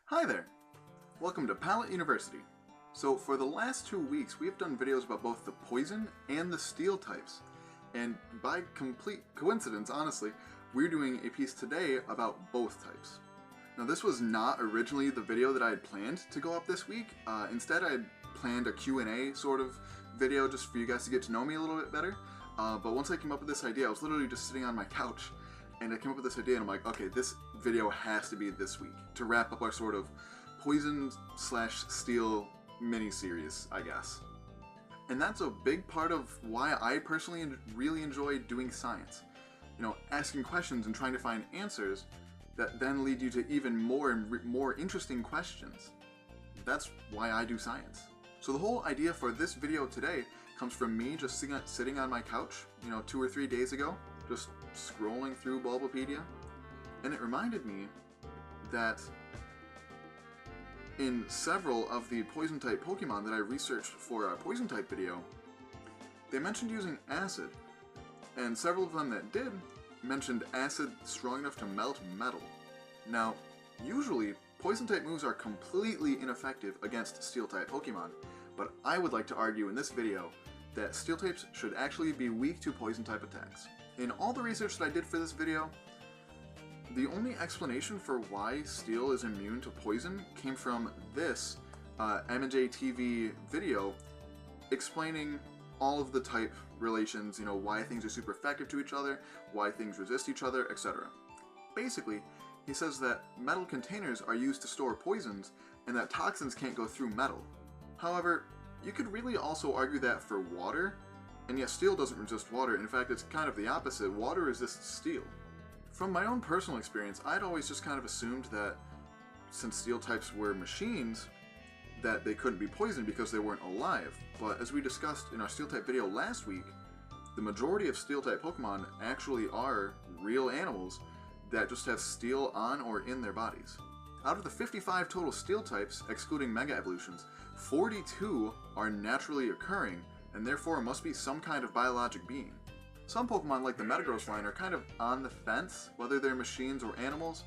Hi there! Welcome to Pallet University. So for the last 2 weeks we have done videos about both the poison and the steel types. And by complete coincidence, honestly, we're doing a piece today about both types. Now this was not originally the video that I had planned to go up this week. Instead I had planned a Q&A sort of video just for you guys to get to know me a little bit better. But once I came up with this idea, I was literally just sitting on my couch and I came up with this idea and I'm like, okay, this video has to be this week to wrap up our sort of poison/steel mini-series, I guess. And that's a big part of why I personally really enjoy doing science. You know, asking questions and trying to find answers that then lead you to even more and more interesting questions. That's why I do science. So the whole idea for this video today comes from me just sitting on my couch, 2 or 3 days ago, just scrolling through Bulbapedia, and it reminded me that in several of the poison-type Pokemon that I researched for a poison-type video, they mentioned using acid, and several of them that did mentioned acid strong enough to melt metal. Now, usually, poison-type moves are completely ineffective against steel-type Pokemon, but I would like to argue in this video that steel types should actually be weak to poison-type attacks. In all the research that I did for this video, the only explanation for why steel is immune to poison came from this M&J TV video explaining all of the type relations, why things are super effective to each other, why things resist each other, etc. Basically, he says that metal containers are used to store poisons and that toxins can't go through metal. However, you could really also argue that for water, and yet steel doesn't resist water. In fact, it's kind of the opposite. Water resists steel. From my own personal experience, I'd always just kind of assumed that since steel types were machines, that they couldn't be poisoned because they weren't alive. But as we discussed in our steel type video last week, the majority of steel type Pokemon actually are real animals that just have steel on or in their bodies. Out of the 55 total steel types, excluding mega evolutions, 42 are naturally occurring, and therefore must be some kind of biologic being. Some Pokemon like the Metagross line are kind of on the fence whether they're machines or animals,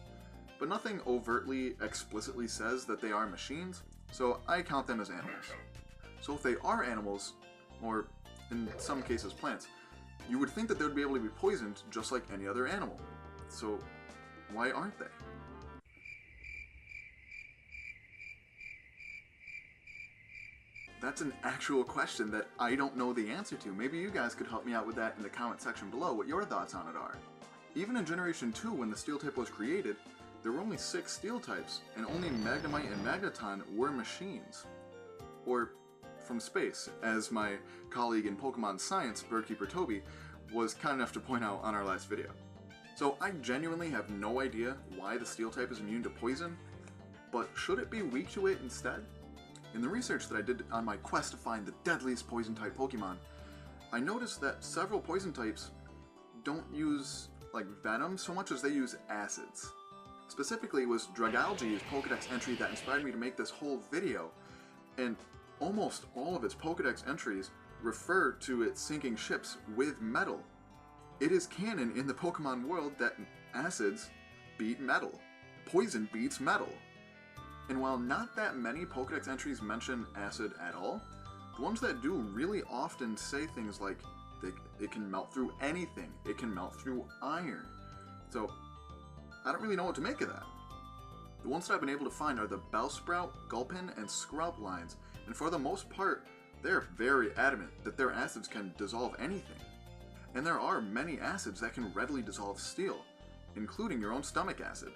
but nothing overtly explicitly says that they are machines, so I count them as animals. So if they are animals, or in some cases plants, you would think that they would be able to be poisoned just like any other animal. So why aren't they? That's an actual question that I don't know the answer to. Maybe you guys could help me out with that in the comment section below, what your thoughts on it are. Even in Generation 2, when the steel type was created, there were only 6 steel types, and only Magnemite and Magneton were machines. Or from space, as my colleague in Pokemon Science, Birdkeeper Toby, was kind enough to point out on our last video. So I genuinely have no idea why the steel type is immune to poison, but should it be weak to it instead? In the research that I did on my quest to find the deadliest poison-type Pokemon, I noticed that several poison types don't use venom so much as they use acids. Specifically, it was Dragalge's Pokedex entry that inspired me to make this whole video, and almost all of its Pokedex entries refer to it sinking ships with metal. It is canon in the Pokemon world that acids beat metal. Poison beats metal. And while not that many Pokedex entries mention acid at all, the ones that do really often say things like it can melt through anything, it can melt through iron. So I don't really know what to make of that. The ones that I've been able to find are the Bellsprout, Gulpin, and Scrub lines, and for the most part, they're very adamant that their acids can dissolve anything. And there are many acids that can readily dissolve steel, including your own stomach acid.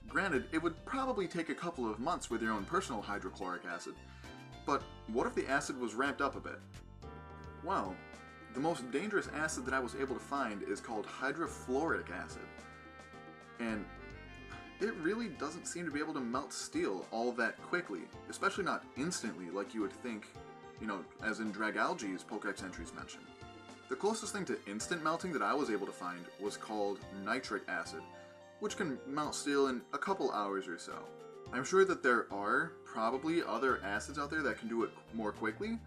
Granted, it would probably take a couple of months with your own personal hydrochloric acid, but what if the acid was ramped up a bit? Well, the most dangerous acid that I was able to find is called hydrofluoric acid, and it really doesn't seem to be able to melt steel all that quickly, especially not instantly like you would think, as in Dragalge's Pokedex entries mention. The closest thing to instant melting that I was able to find was called nitric acid, which can melt steel in a couple hours or so. I'm sure that there are probably other acids out there that can do it more quickly,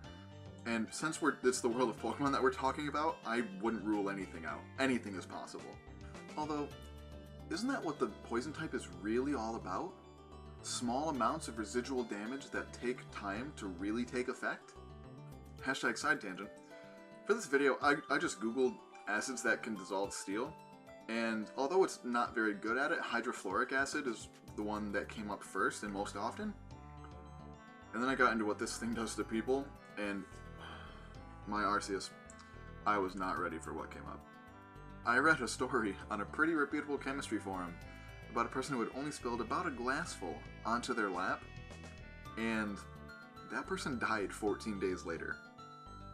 and since it's the world of Pokemon that we're talking about, I wouldn't rule anything out. Anything is possible. Although, isn't that what the poison type is really all about? small amounts of residual damage that take time to really take effect? Hashtag side tangent. For this video, I just googled acids that can dissolve steel, and although it's not very good at it, hydrofluoric acid is the one that came up first and most often. And then I got into what this thing does to people, and my Arceus, I was not ready for what came up. I read a story on a pretty reputable chemistry forum about a person who had only spilled about a glassful onto their lap, and that person died 14 days later.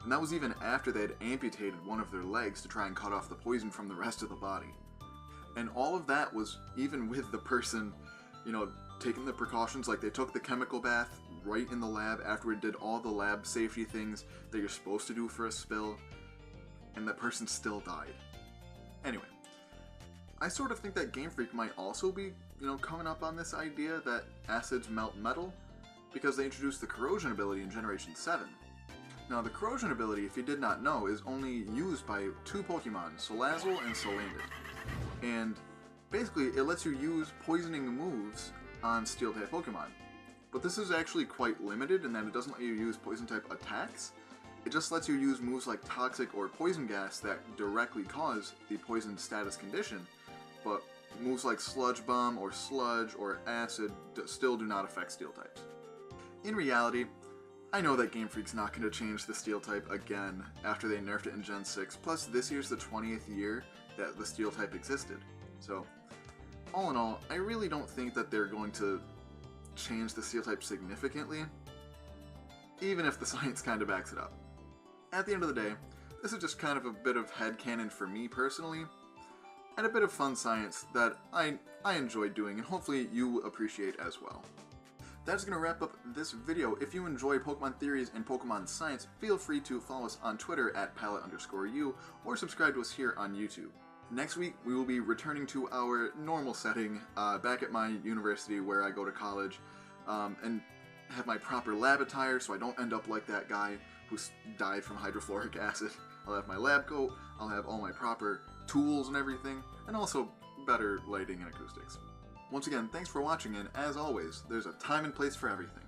And that was even after they had amputated one of their legs to try and cut off the poison from the rest of the body. And all of that was even with the person, you know, taking the precautions, like they took the chemical bath right in the lab, afterward did all the lab safety things that you're supposed to do for a spill, and that person still died. Anyway, I sort of think that Game Freak might also be, you know, coming up on this idea that acids melt metal, because they introduced the corrosion ability in Generation 7. Now, the corrosion ability, if you did not know, is only used by two Pokemon, Salazzle and Salandit. And basically, it lets you use poisoning moves on Steel-type Pokemon. But this is actually quite limited in that it doesn't let you use Poison-type attacks. It just lets you use moves like Toxic or Poison Gas that directly cause the Poison status condition, but moves like Sludge Bomb or Sludge or Acid still do not affect Steel types. In reality, I know that Game Freak's not going to change the Steel type again after they nerfed it in Gen 6, plus this year's the 20th year that the Steel type existed. So, all in all, I really don't think that they're going to change the Steel type significantly, even if the science kind of backs it up. At the end of the day, this is just kind of a bit of headcanon for me personally, and a bit of fun science that I enjoy doing, and hopefully you appreciate as well. That's going to wrap up this video. If you enjoy Pokemon theories and Pokemon science, feel free to follow us on Twitter at Pallet_U, or subscribe to us here on YouTube. Next week, we will be returning to our normal setting, back at my university where I go to college, and have my proper lab attire so I don't end up like that guy who died from hydrofluoric acid. I'll have my lab coat, I'll have all my proper tools and everything, and also better lighting and acoustics. Once again, thanks for watching, and as always, there's a time and place for everything.